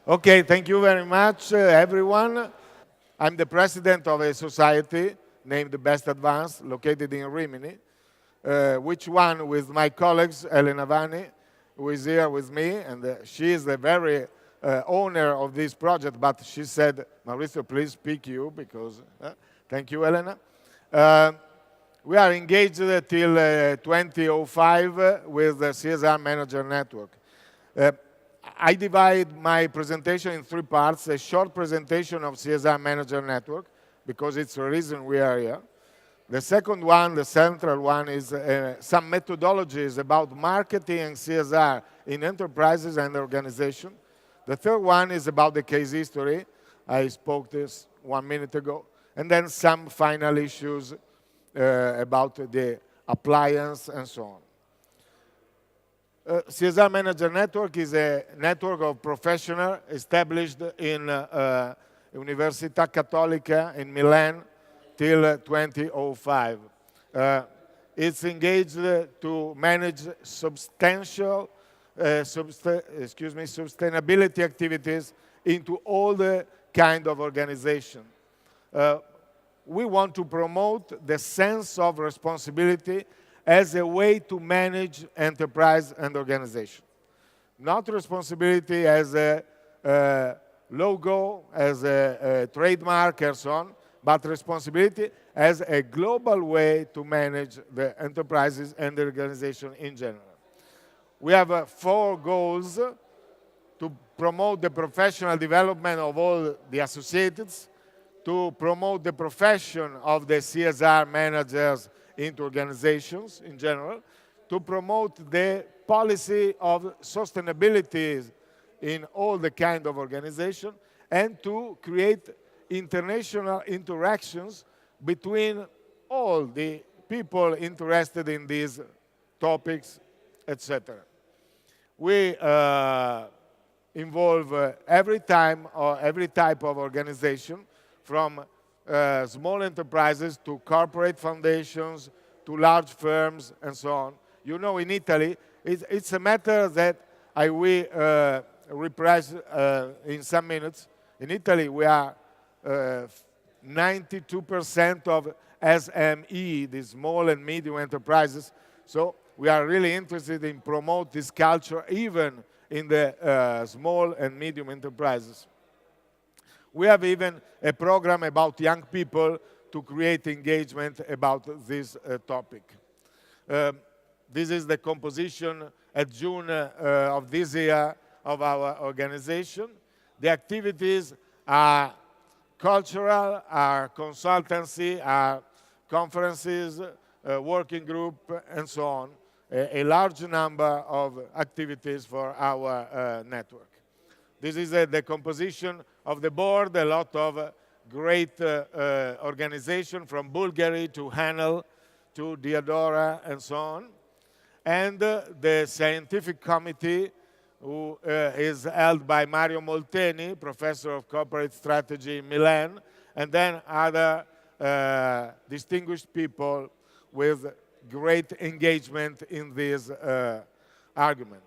Okay, thank you very much, everyone. I'm the president of a society named the Best Advance, located in Rimini, which one with my colleagues, Elena Vanni, who is here with me, and she is the very owner of this project, but she said, Maurizio, please speak you, because, thank you, Elena. We are engaged till 2005 with the CSR Manager Network. I divide my presentation in three parts: a short presentation of CSR Manager Network, because it's the reason we are here. The second one, the central one, is some methodologies about marketing and CSR in enterprises and organizations. The third one is about the case history. I spoke this 1 minute ago. And then some final issues about the appliance and so on. CSR Manager Network is a network of professionals established in Università Cattolica in Milan till 2005. It's engaged to manage sustainability activities into all the kind of organization. We want to promote the sense of responsibility as a way to manage enterprise and organization. Not responsibility as a logo, as a trademark, and so on, but responsibility as a global way to manage the enterprises and the organization in general. We have 4 goals: to promote the professional development of all the associates, to promote the profession of the CSR managers into organizations in general, to promote the policy of sustainability in all the kind of organization, and to create international interactions between all the people interested in these topics, etc. We involve every time or every type of organization, from small enterprises to corporate foundations to large firms and so on. You know, in Italy, it's a matter that I will reprise in some minutes. In Italy, we are 92% of SME, the small and medium enterprises. So we are really interested in promote this culture even in the small and medium enterprises. We have even a program about young people to create engagement about this topic. This is the composition at June of this year of our organization. The activities are cultural, are consultancy, are conferences, working group, and so on. A large number of activities for our network. This is the composition of the board, a lot of great organization from Bulgaria to Hanel to Diadora and so on. And the scientific committee, who is held by Mario Molteni, professor of corporate strategy in Milan, and then other distinguished people with great engagement in this argument.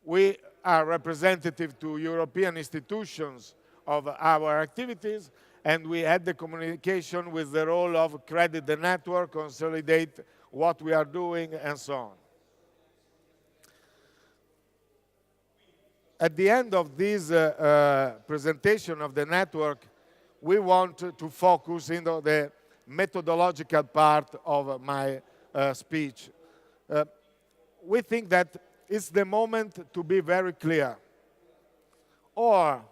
We are representative to European institutions of our activities, and we had the communication with the role of credit the network, consolidate what we are doing, and so on. At the end of this presentation of the network, we want to focus on the methodological part of my speech. We think that it's the moment to be very clear. Or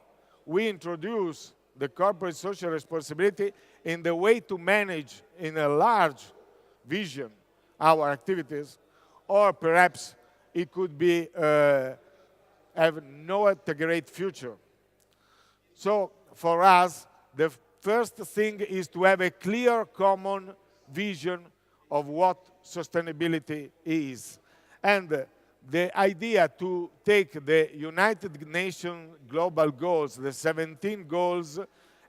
we introduce the corporate social responsibility in the way to manage in a large vision our activities, or perhaps it could be have no great future. So for us, the first thing is to have a clear common vision of what sustainability is. And the idea to take the United Nations global goals, the 17 goals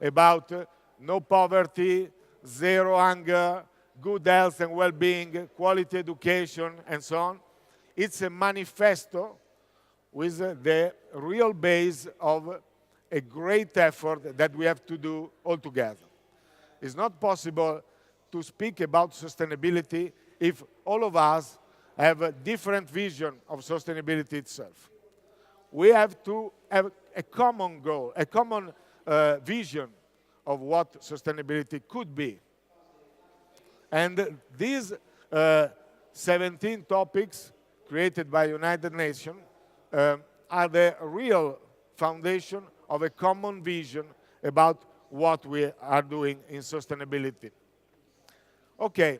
about no poverty, zero hunger, good health and well-being, quality education, and so on, it's a manifesto with the real base of a great effort that we have to do all together. It's not possible to speak about sustainability if all of us have a different vision of sustainability itself. We have to have a common goal, a common vision of what sustainability could be. And these 17 topics created by United Nations are the real foundation of a common vision about what we are doing in sustainability. Okay,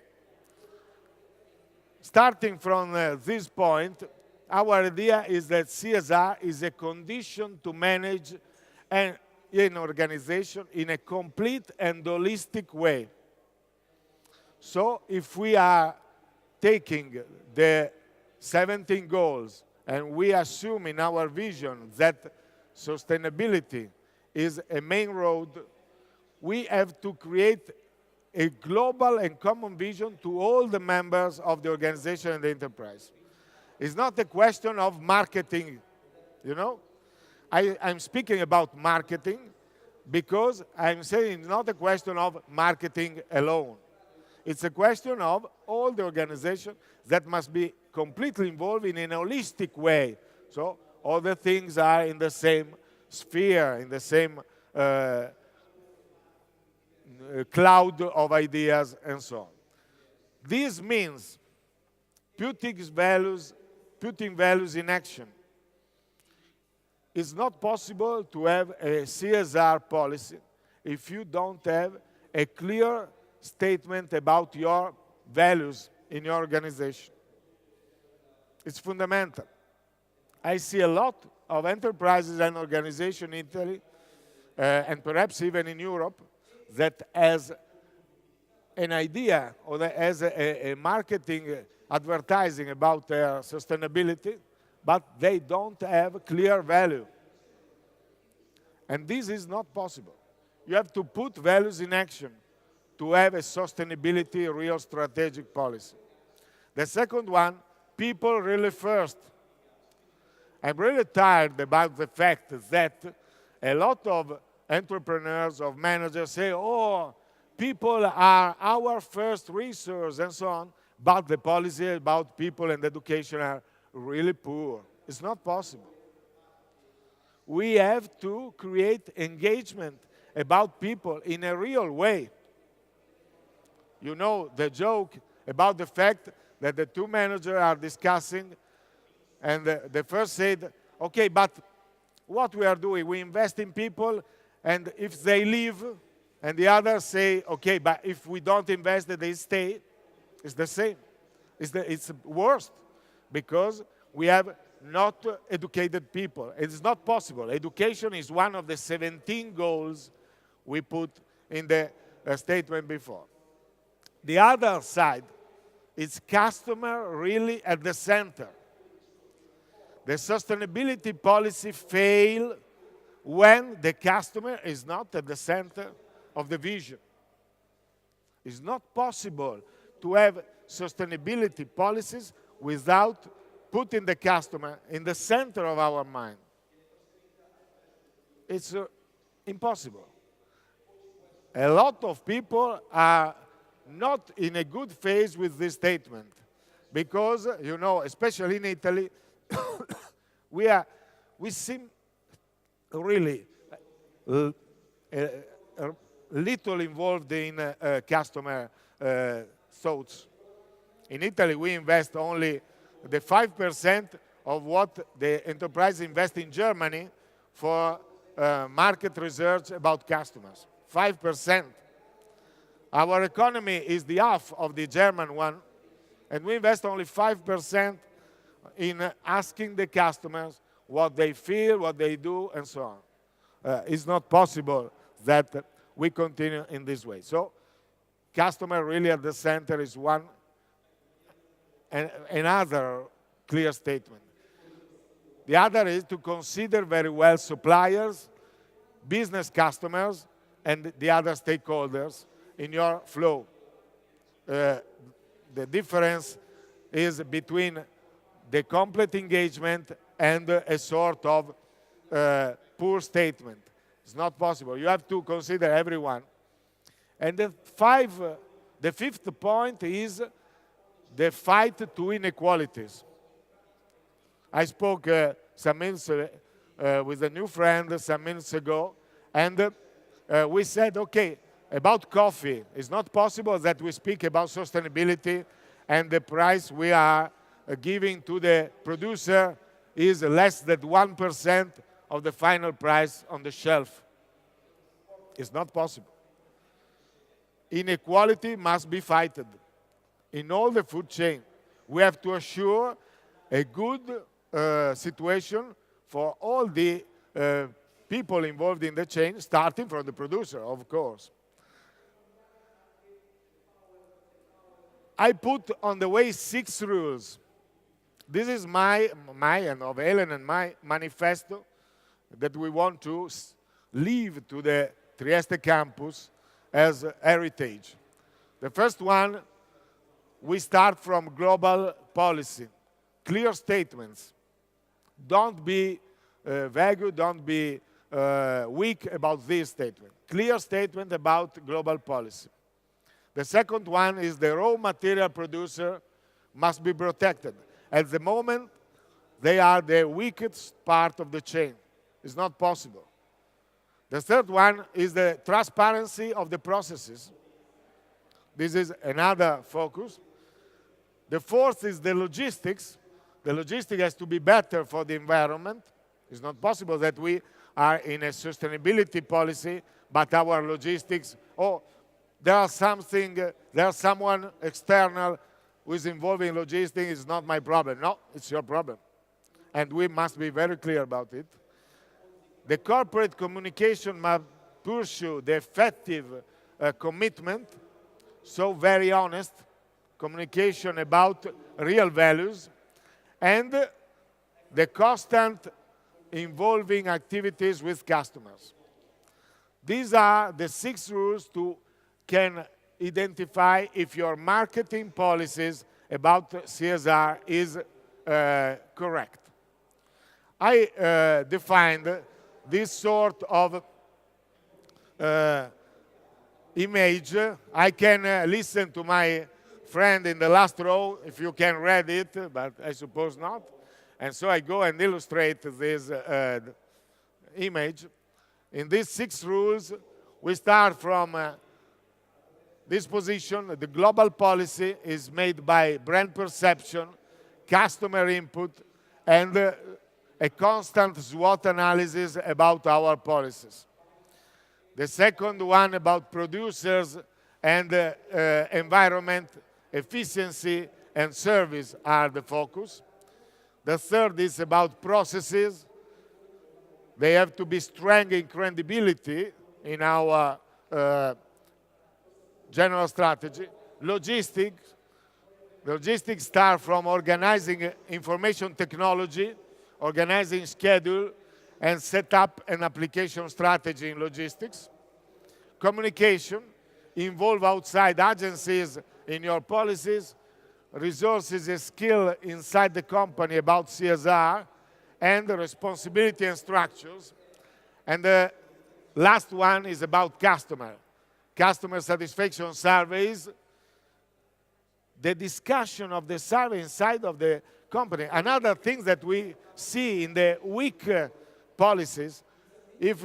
starting from this point, our idea is that CSR is a condition to manage an organization in a complete and holistic way. So if we are taking the 17 goals and we assume in our vision that sustainability is a main road, we have to create a global and common vision to all the members of the organization and the enterprise. It's not a question of marketing, you know? I'm speaking about marketing because I'm saying it's not a question of marketing alone. It's a question of all the organization that must be completely involved in a holistic way. So all the things are in the same sphere, in the same cloud of ideas and so on. This means putting values in action. It's not possible to have a CSR policy if you don't have a clear statement about your values in your organization. It's fundamental. I see a lot of enterprises and organizations in Italy, and perhaps even in Europe, that has an idea or has a marketing advertising about their sustainability, but they don't have a clear value. And this is not possible. You have to put values in action to have a sustainability real strategic policy. The second one, people really first. I'm really tired about the fact that a lot of entrepreneurs, of managers say, oh, people are our first resource and so on, but the policy about people and education are really poor. It's not possible. We have to create engagement about people in a real way. You know the joke about the fact that the two managers are discussing, and the first said, okay, but what we are doing, we invest in people, and if they leave, and the others say, okay, but if we don't invest, they stay, it's the same. It's worse, because we have not educated people. It is not possible. Education is one of the 17 goals we put in the statement before. The other side is customer really at the center. The sustainability policy fails when the customer is not at the center of the vision. It's not possible to have sustainability policies without putting the customer in the center of our mind. It's impossible. A lot of people are not in a good phase with this statement because, you know, especially in Italy, we seem really little involved in customer thoughts. In Italy, we invest only the 5% of what the enterprise invests in Germany for market research about customers. 5%. Our economy is the half of the German one, and we invest only 5% in asking the customers what they feel, what they do, and so on. It's not possible that we continue in this way. So, customer really at the center is one, and another clear statement. The other is to consider very well suppliers, business customers, and the other stakeholders in your flow. The difference is between the complete engagement and a sort of poor statement. It's not possible. You have to consider everyone. And the fifth point is the fight to inequalities. I spoke some minutes with a new friend some minutes ago, and we said, okay, about coffee, it's not possible that we speak about sustainability and the price we are giving to the producer is less than 1% of the final price on the shelf. It's not possible. Inequality must be fighted in all the food chain. We have to assure a good situation for all the people involved in the chain, starting from the producer, of course. I put on the way 6 rules. This is my and of Helen and my manifesto that we want to leave to the Trieste campus as heritage. The first one, we start from global policy. Clear statements. Don't be vague, don't be weak about this statement. Clear statement about global policy. The second one is the raw material producer must be protected. At the moment, they are the weakest part of the chain. It's not possible. The third one is the transparency of the processes. This is another focus. The fourth is the logistics. The logistics has to be better for the environment. It's not possible that we are in a sustainability policy, but our logistics, there's someone external who is involved in logistics, it's not my problem. No, it's your problem. And we must be very clear about it. The corporate communication must pursue the effective commitment, so very honest communication about real values, and the constant involving activities with customers. These are the 6 rules to can identify if your marketing policies about CSR is correct. I defined this sort of image. I can listen to my friend in the last row if you can read it, but I suppose not. And so I go and illustrate this image. In these 6 rules, we start from this position. The global policy is made by brand perception, customer input, and a constant SWOT analysis about our policies. The second one about producers and environment, efficiency, and service are the focus. The third is about processes. They have to be strong in credibility in our general strategy. Logistics start from organizing information technology, organizing schedule, and set up an application strategy in logistics. Communication, involve outside agencies in your policies, resources and skill inside the company about CSR, and responsibility and structures. And the last one is about customer satisfaction surveys, the discussion of the survey inside of the company. Another thing that we see in the weak policies is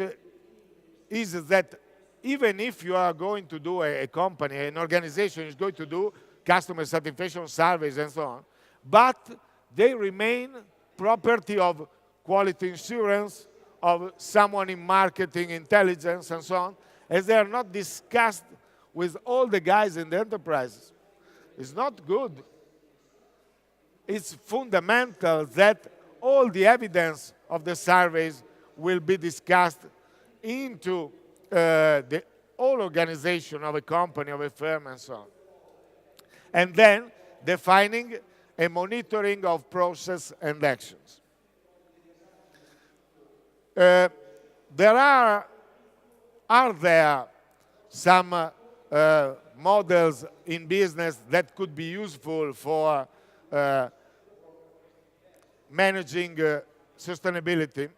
that even if you are going to do a company, an organization is going to do customer satisfaction surveys and so on, but they remain property of quality assurance, of someone in marketing intelligence and so on, as they are not discussed with all the guys in the enterprises. It's not good. It's fundamental that all the evidence of the surveys will be discussed into the whole organization of a company, of a firm, and so on. And then defining a monitoring of process and actions. There are there some models in business that could be useful for managing sustainability,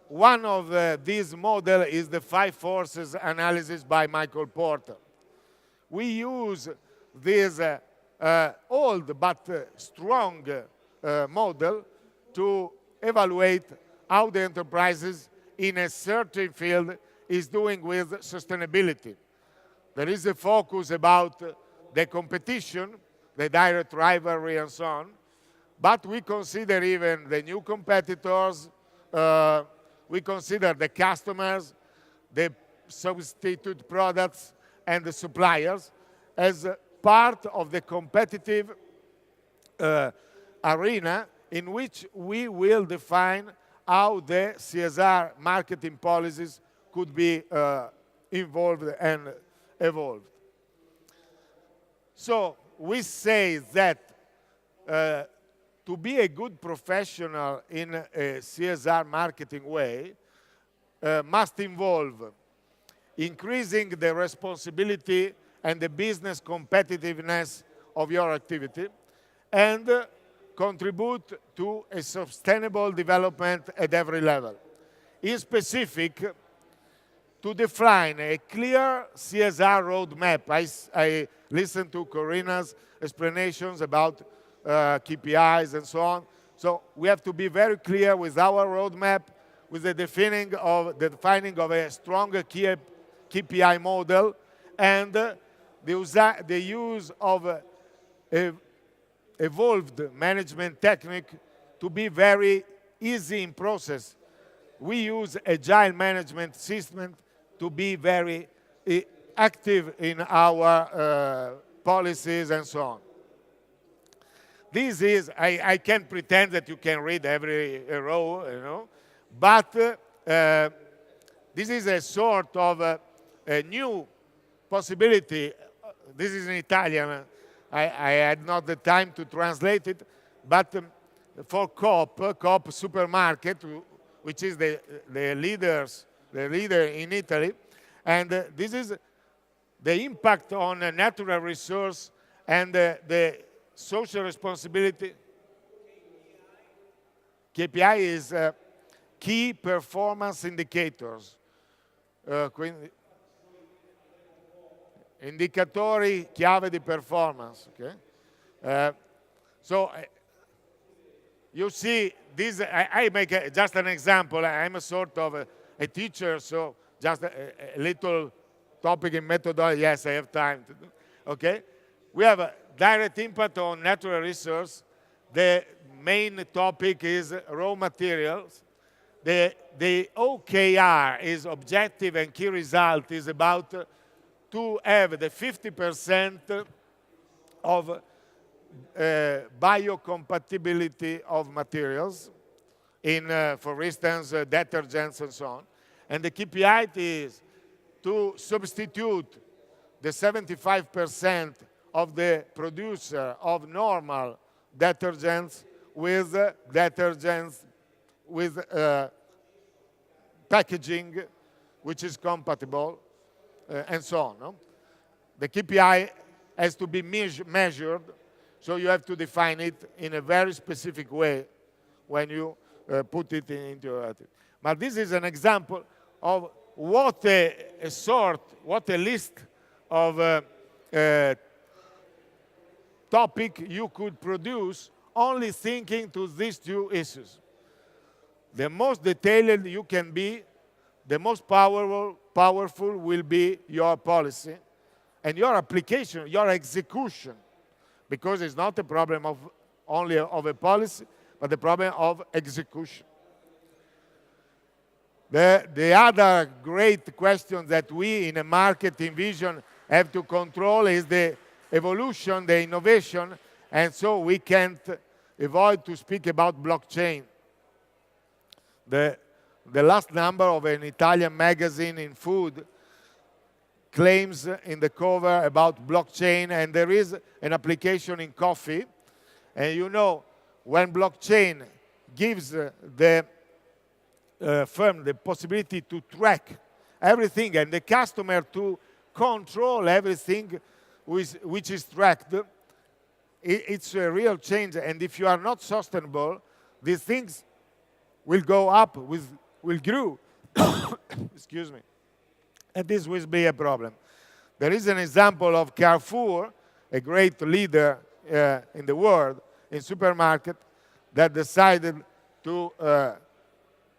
one of these models is the 5 forces analysis by Michael Porter. We use this old but strong model to evaluate how the enterprises in a certain field is doing with sustainability. There is a focus about the competition, the direct rivalry and so on, but we consider even the new competitors, we consider the customers, the substitute products, and the suppliers as part of the competitive arena in which we will define how the CSR marketing policies could be involved and evolved. So we say that to be a good professional in a CSR marketing way must involve increasing the responsibility and the business competitiveness of your activity and contribute to a sustainable development at every level. In specific, to define a clear CSR roadmap. I listened to Corinna's explanations about KPIs and so on. So we have to be very clear with our roadmap, with the defining of a stronger KPI model, and the use of evolved management technique to be very easy in process. We use agile management system to be very active in our policies and so on. This is, I can't pretend that you can read every row, you know, but this is a sort of a new possibility. This is in Italian. I had not the time to translate it, but for Coop supermarket, which is the leader in Italy, and this is the impact on a natural resource and the social responsibility. KPI is key performance indicators. Quindi, indicatori chiave di performance. Okay? So you see, this. I make just an example. I'm a sort of a teacher, so just a little topic in methodology. Yes, I have time to do. Okay, we have a direct impact on natural resource. The main topic is raw materials. The OKR is objective and key result is about to have the 50% of biocompatibility of materials in, for instance, detergents and so on. And the KPI is to substitute the 75% of the producer of normal detergents with detergents with packaging which is compatible and so on. No? The KPI has to be measured, so you have to define it in a very specific way when you put it into your attitude. But this is an example of what what a list of topic you could produce only thinking to these two issues. The most detailed you can be, the most powerful will be your policy and your application, your execution, because it's not a problem of only of a policy, but the problem of execution. The other great question that we in a marketing vision have to control is the evolution, the innovation, and so we can't avoid to speak about blockchain. The last number of an Italian magazine in food claims in the cover about blockchain, and there is an application in coffee. And you know, when blockchain gives the firm the possibility to track everything and the customer to control everything which is tracked, it's a real change. And if you are not sustainable, these things will go up, will grow. Excuse me. And this will be a problem. There is an example of Carrefour, a great leader in the world in supermarket, that decided to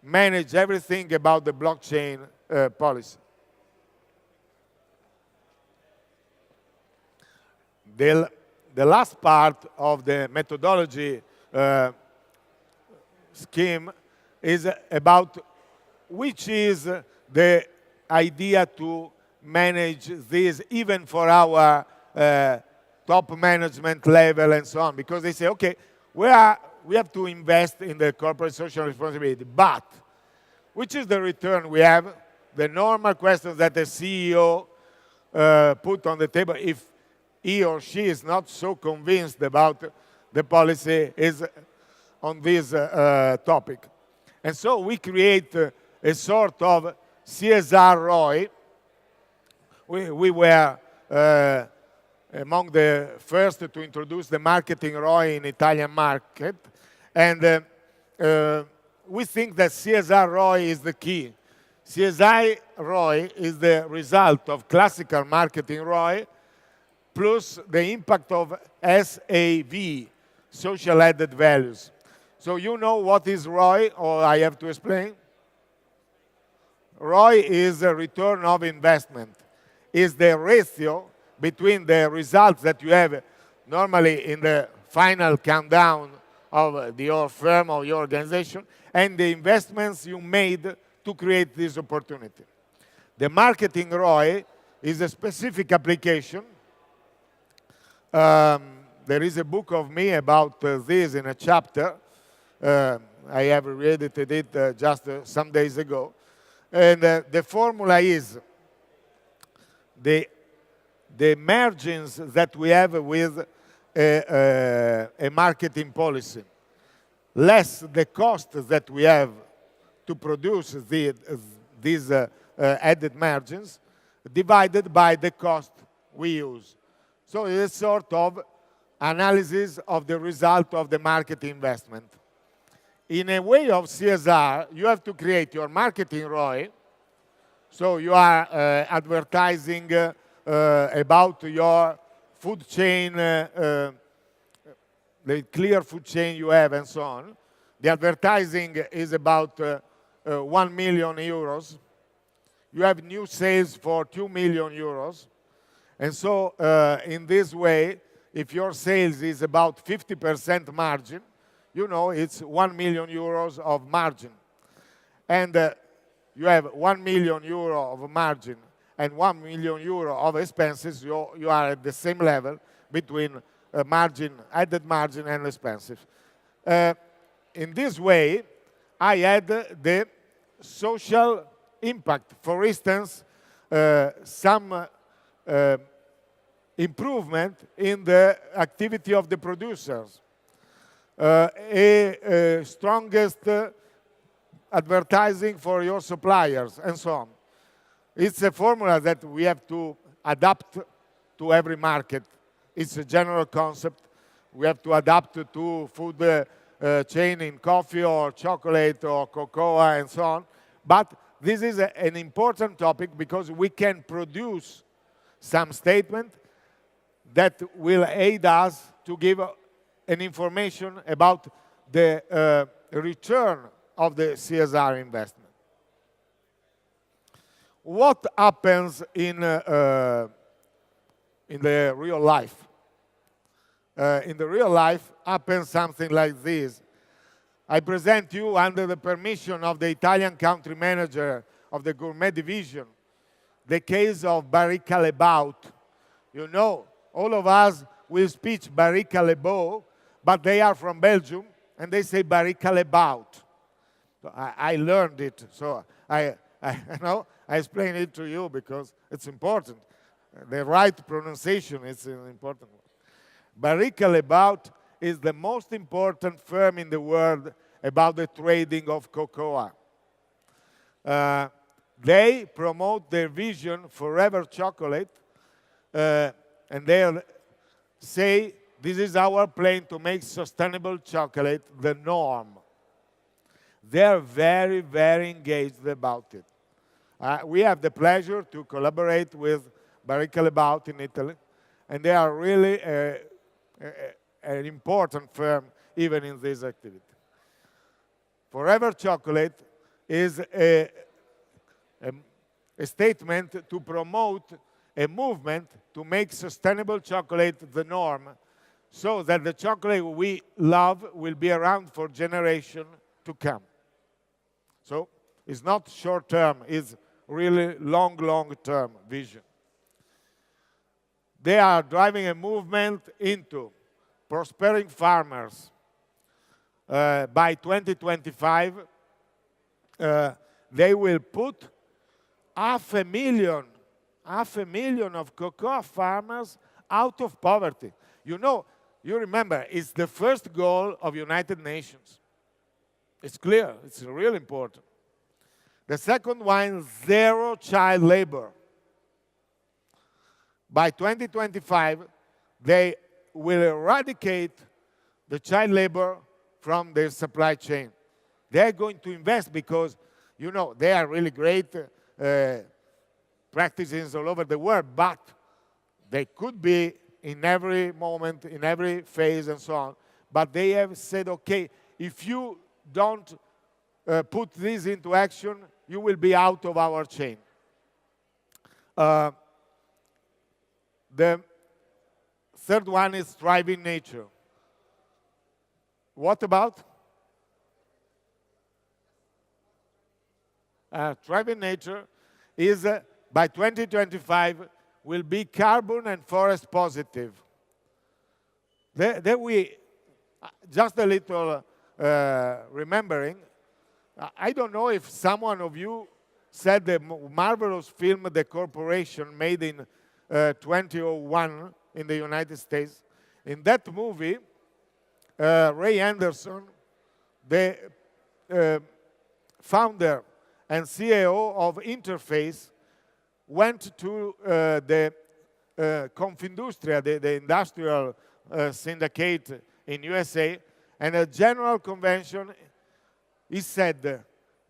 manage everything about the blockchain policy. The last part of the methodology scheme is about which is the idea to manage this even for our top management level and so on. Because they say, okay, we have to invest in the corporate social responsibility, but which is the return we have? The normal questions that the CEO put on the table if he or she is not so convinced about the policy is on this topic. And so we create a sort of CSR Roi. We were among the first to introduce the marketing Roi in Italian market. And we think that CSR Roi is the key. CSR Roi is the result of classical marketing Roi plus the impact of SAV, social added values. So you know what is ROI, or I have to explain? ROI is a return of investment. Is the ratio between the results that you have normally in the final countdown of your firm or your organization and the investments you made to create this opportunity. The marketing ROI is a specific application. There is a book of me about this in a chapter. I have re-edited it just some days ago. And the formula is the margins that we have with a marketing policy, less the cost that we have to produce these added margins, divided by the cost we use. So it's a sort of analysis of the result of the marketing investment. In a way of CSR, you have to create your marketing ROI. So you are advertising about your food chain, the clear food chain you have, and so on. The advertising is about 1 million euros. You have new sales for 2 million euros. And so in this way, if your sales is about 50% margin, you know it's 1 million euros of margin. And you have 1 million euro of margin and 1 million euro of expenses, you are at the same level between margin, added margin and expenses. In this way, I add the social impact. For instance, some improvement in the activity of the producers, strongest advertising for your suppliers, and so on. It's a formula that we have to adapt to every market. It's a general concept. We have to adapt to food chain in coffee or chocolate or cocoa and so on. But this is an important topic because we can produce some statement that will aid us to give an information about the return of the CSR investment. What happens in the real life? In the real life happens something like this. I present you, under the permission of the Italian country manager of the gourmet division, the case of Barrica Les Baut. You know, all of us will speak Barrica Les Baut, but they are from Belgium, and they say Barrica Les Baut. So I learned it, so I explain it to you because it's important. The right pronunciation is an important one. Barrica Les Baut is the most important firm in the world about the trading of cocoa. They promote their vision, Forever Chocolate, and they say, this is our plan to make sustainable chocolate the norm. They are very, very engaged about it. We have the pleasure to collaborate with Baricca Lebaut in Italy, and they are really an important firm even in this activity. Forever Chocolate is a statement to promote a movement to make sustainable chocolate the norm, so that the chocolate we love will be around for generations to come. So it's not short-term, it's really long-term vision. They are driving a movement into prospering farmers. By 2025, they will put 500,000 of cocoa farmers out of poverty. You know, you remember, it's the first goal of United Nations. It's clear, it's really important. The second one, zero child labor. By 2025, they will eradicate the child labor from their supply chain. They're going to invest because, you know, they are really great practices all over the world, but they could be in every moment, in every phase, and so on. But they have said, okay, if you don't put this into action, you will be out of our chain. The third one is thriving nature. What about? Thriving nature is, by 2025, will be carbon and forest positive. There we, just a little remembering, I don't know if someone of you said the marvelous film The Corporation, made in 2001 in the United States. In that movie, Ray Anderson, the founder and CEO of Interface, went to the Confindustria, the industrial syndicate in USA, and a general convention, he said,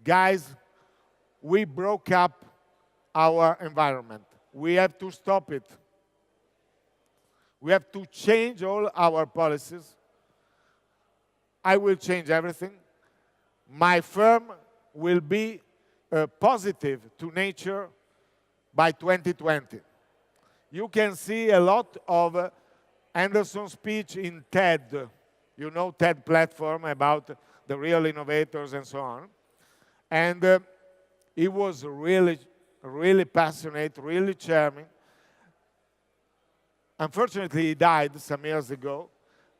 guys, we broke up our environment. We have to stop it. We have to change all our policies. I will change everything. My firm will be positive to nature by 2020. You can see a lot of Anderson's speech in TED. You know TED platform about the real innovators and so on. And he was really, really passionate, really charming. Unfortunately, he died some years ago.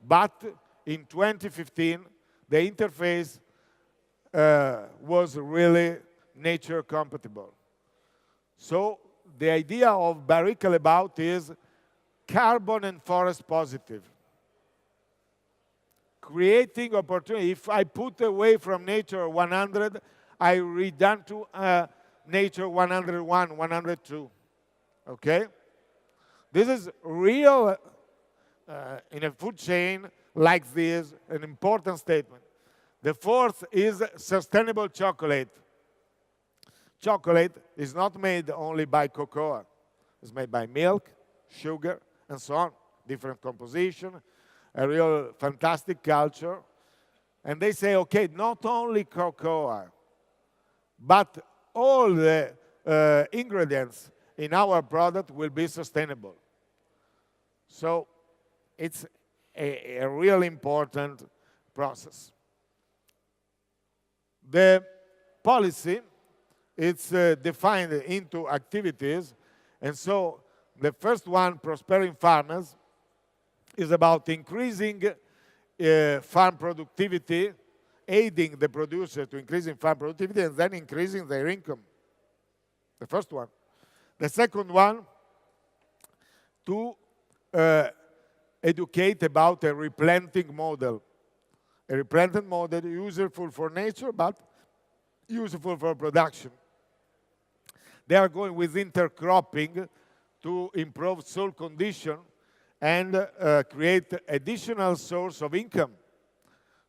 But in 2015, the interface was really nature compatible. So the idea of Baricca Lebaut is carbon and forest positive. Creating opportunity. If I put away from nature 100, I return to nature 101, 102. Okay? This is real, in a food chain like this, an important statement. The fourth is sustainable chocolate. Chocolate is not made only by cocoa. It's made by milk, sugar, and so on. Different composition, a real fantastic culture. And they say, okay, not only cocoa, but all the ingredients in our product will be sustainable. So it's a really important process. The policy, it's defined into activities. And so the first one, Prospering Farmers, is about increasing farm productivity, aiding the producer to increasing farm productivity, and then increasing their income. The first one. The second one, to educate about a replanting model. A replanting model useful for nature, but useful for production. They are going with intercropping to improve soil condition and create additional source of income.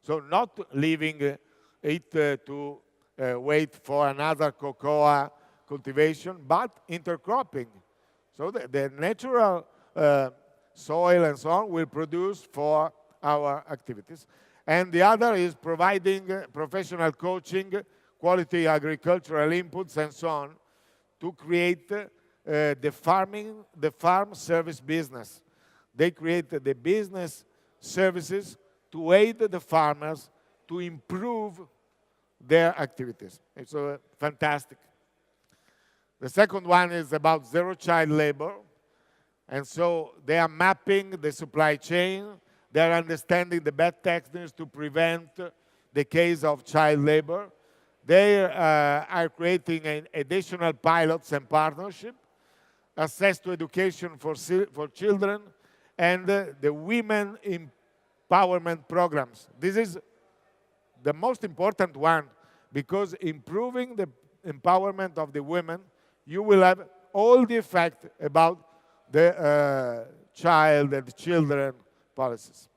So not leaving it to wait for another cocoa cultivation, but intercropping. So the natural soil and so on will produce for our activities. And the other is providing professional coaching, quality agricultural inputs, and so on, to create the farm service business. They create the business services to aid the farmers to improve their activities. It's fantastic. The second one is about zero child labor. And so they are mapping the supply chain. They are understanding the best techniques to prevent the case of child labor. They are creating additional pilots and partnership, access to education for children, and the women empowerment programs. This is the most important one, because improving the empowerment of the women, you will have all the effect about the child and children policies.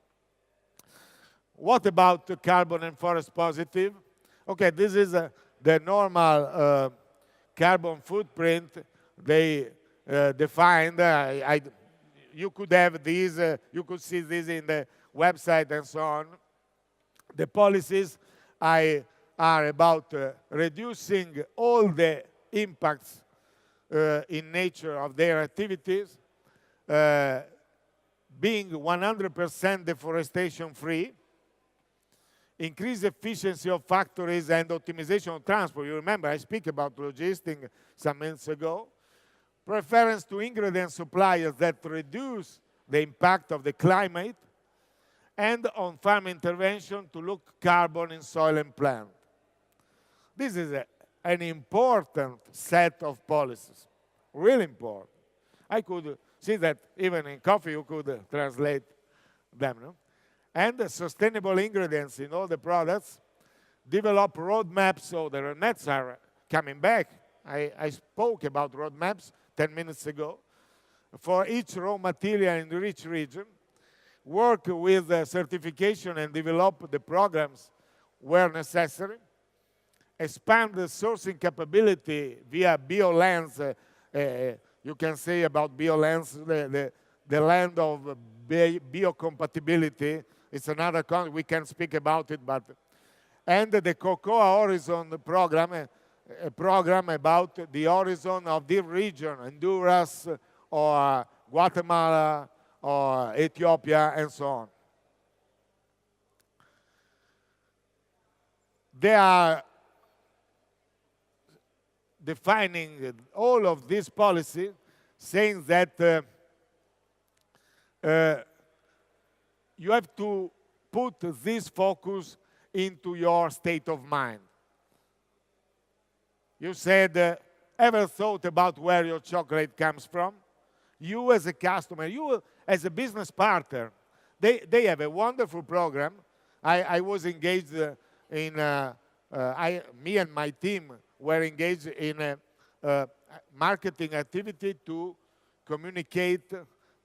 What about the carbon and forest positive? Okay, this is the normal carbon footprint they defined. You could have these, you could see this in the website and so on. The policies are about reducing all the impacts in nature of their activities, being 100% deforestation free, increase efficiency of factories and optimization of transport. You remember I speak about logistics some minutes ago. Preference to ingredient suppliers that reduce the impact of the climate, and on farm intervention to look carbon in soil and plant. This is an important set of policies, really important. I could see that even in coffee you could translate them. No? And the sustainable ingredients in all the products, develop roadmaps, so the roadmaps are coming back. I spoke about roadmaps 10 minutes ago. For each raw material in each region, work with certification and develop the programs where necessary, expand the sourcing capability via BioLens. You can say about BioLens, the land of biocompatibility. It's another concept, we can speak about it, but and the Cocoa Horizon program, a program about the horizon of the region, Honduras or Guatemala or Ethiopia and so on. They are defining all of this policy, saying that you have to put this focus into your state of mind. You said, ever thought about where your chocolate comes from? You as a customer, you as a business partner, they have a wonderful program. I was engaged in, me and my team were engaged in a marketing activity to communicate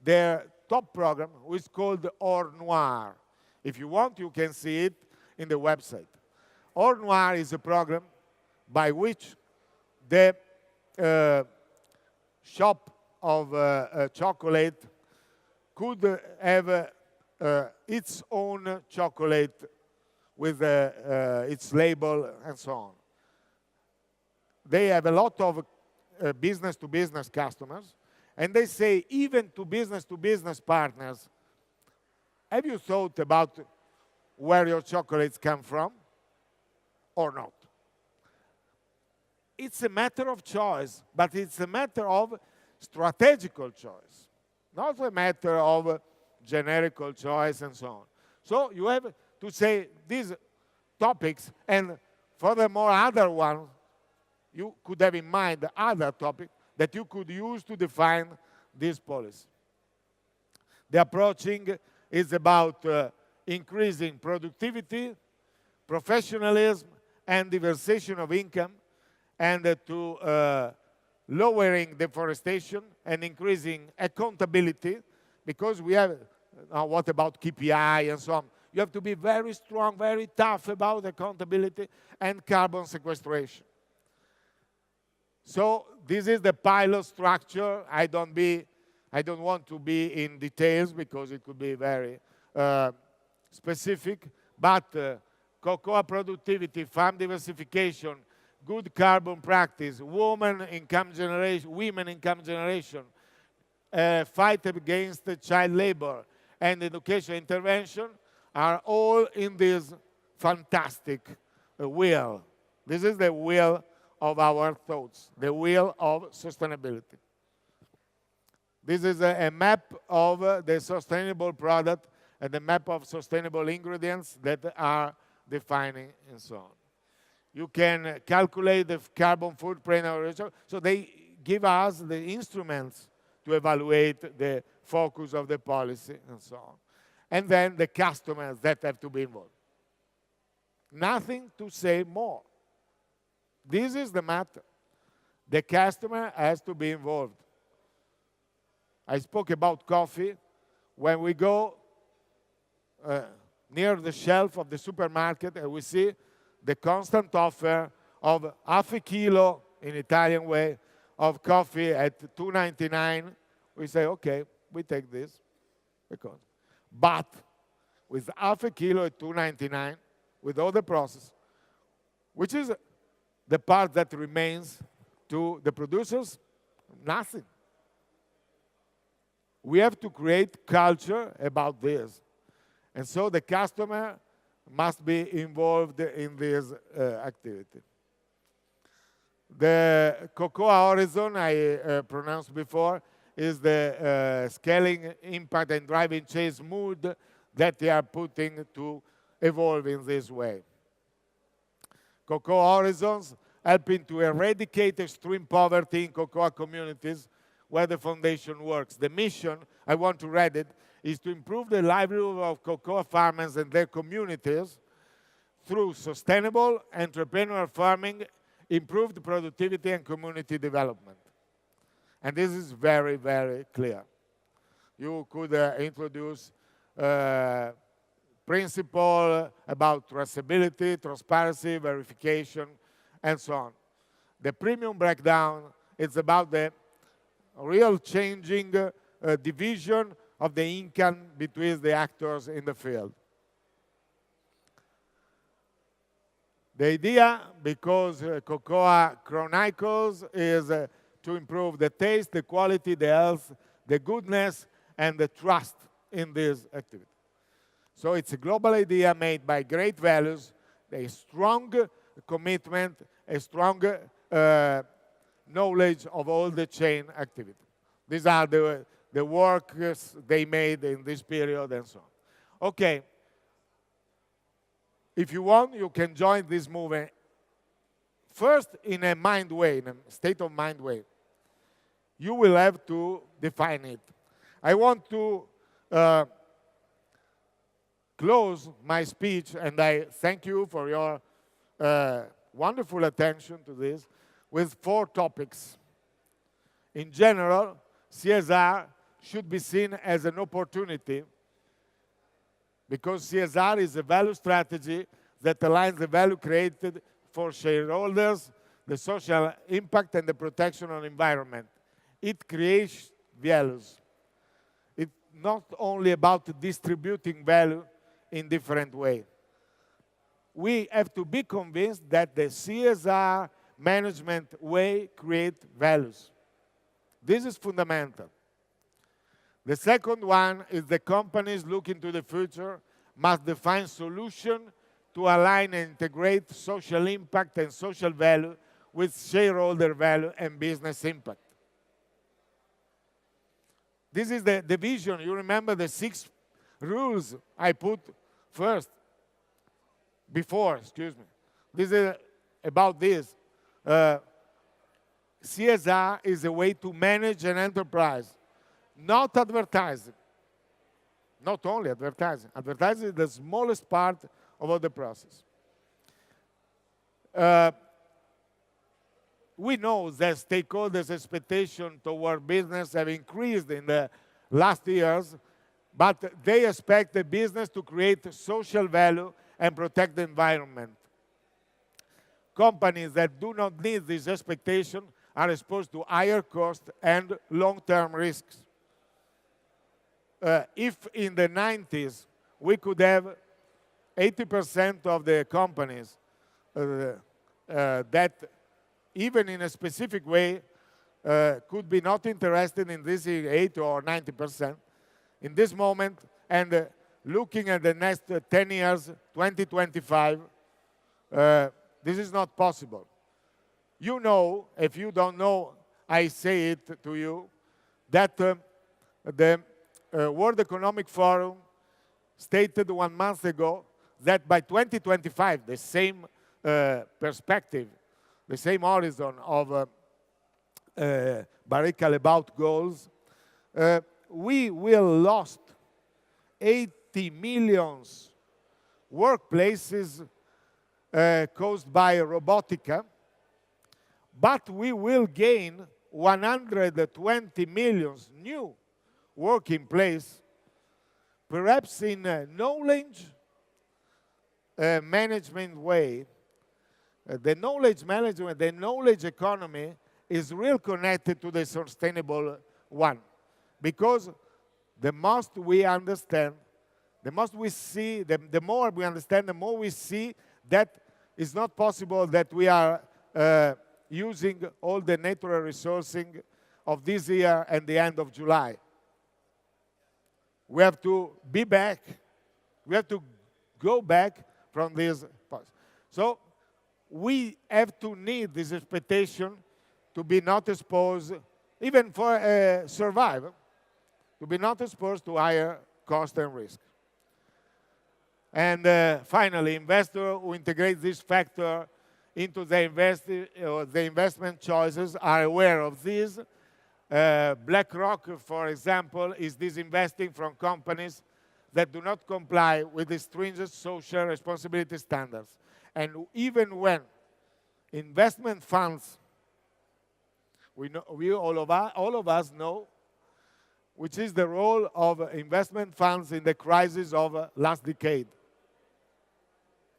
their top program, which is called Or Noir. If you want, you can see it in the website. Or Noir is a program by which the shop of chocolate could have its own chocolate with its label and so on. They have a lot of business-to-business customers, and they say even to business partners, have you thought about where your chocolates come from or not? It's a matter of choice, but it's a matter of strategical choice, not a matter of generical choice and so on. So you have to say these topics, and furthermore, other ones, you could have in mind other topics that you could use to define this policy. The approaching is about increasing productivity, professionalism, and diversification of income, and to lowering deforestation and increasing accountability, because we have, what about KPI and so on? You have to be very strong, very tough about accountability and carbon sequestration. So this is the pilot structure. I don't want to be in details because it could be very specific, but cocoa productivity, farm diversification, good carbon practice, women income generation, fight against child labor, and education intervention are all in this fantastic wheel. This is the wheel of our thoughts, the wheel of sustainability. This is a map of the sustainable product and the map of sustainable ingredients that are defining and so on. You can calculate the carbon footprint of research. So they give us the instruments to evaluate the focus of the policy and so on. And then the customers that have to be involved. Nothing to say more. This is the matter. The customer has to be involved. I spoke about coffee. When we go near the shelf of the supermarket and we see the constant offer of half a kilo, in Italian way, of coffee at $2.99, we say, okay, we take this. But with half a kilo at $2.99, with all the process, which is the part that remains to the producers, nothing. We have to create culture about this. And so the customer must be involved in this activity. The Cocoa Horizon, I pronounced before, is the scaling impact and driving change mood that they are putting to evolve in this way. Cocoa Horizons helping to eradicate extreme poverty in cocoa communities where the foundation works. The mission, I want to read it, is to improve the livelihood of cocoa farmers and their communities through sustainable entrepreneurial farming, improved productivity, and community development. And this is very, very clear. You could introduce principle about traceability, transparency, verification, and so on. The premium breakdown is about the real changing division of the income between the actors in the field. The idea, because Cocoa Chronicles, is to improve the taste, the quality, the health, the goodness, and the trust in this activity. So it's a global idea made by great values, a strong commitment, a strong knowledge of all the chain activity. These are the works they made in this period and so on. Okay. If you want, you can join this movement. First, in a mind way, in a state of mind way. You will have to define it. I want to close my speech, and I thank you for your wonderful attention to this, with 4 topics. In general, CSR should be seen as an opportunity because CSR is a value strategy that aligns the value created for shareholders, the social impact, and the protection of the environment. It creates values. It's not only about distributing value in different ways. We have to be convinced that the CSR management way creates values. This is fundamental. The second one is the companies looking to the future must define solutions to align and integrate social impact and social value with shareholder value and business impact. This is the vision. You remember the 6 rules I put before. This is about this. CSR is a way to manage an enterprise, not advertising. Not only advertising. Advertising is the smallest part of all the process. We know that stakeholders' expectations toward business have increased in the last years, but they expect the business to create social value and protect the environment. Companies that do not meet this expectation are exposed to higher costs and long-term risks. If in the 90s we could have 80% of the companies that, even in a specific way, could be not interested in this 80 or 90%, in this moment, and looking at the next 10 years, 2025, this is not possible. You know, if you don't know, I say it to you, that the World Economic Forum stated 1 month ago that by 2025, the same perspective, the same horizon of Barrical about goals, we will lost 80 million workplaces caused by robotica, but we will gain 120 million new working place, perhaps in a knowledge management way. The knowledge management, the knowledge economy is real connected to the sustainable one, because the most we understand, the most we see, the more we understand, the more we see that it's not possible that we are using all the natural resourcing of this year and the end of July. We have to be back. We have to go back from this. So we have to need this expectation to be not exposed, even for survival, to be not exposed to higher cost and risk. And finally, investors who integrate this factor into the investment choices are aware of this. BlackRock, for example, is disinvesting from companies that do not comply with the stringent social responsibility standards. And even when investment funds, all of us know which is the role of investment funds in the crisis of last decade.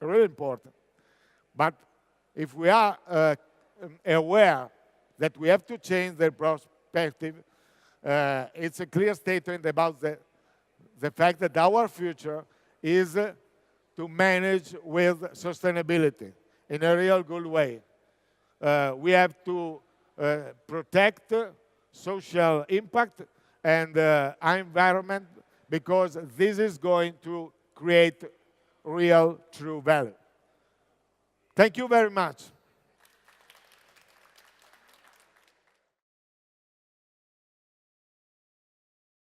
Really important. But if we are aware that we have to change the perspective, it's a clear statement about the fact that our future is to manage with sustainability in a real good way. We have to protect social impact and environment, because this is going to create real, true value. Thank you very much.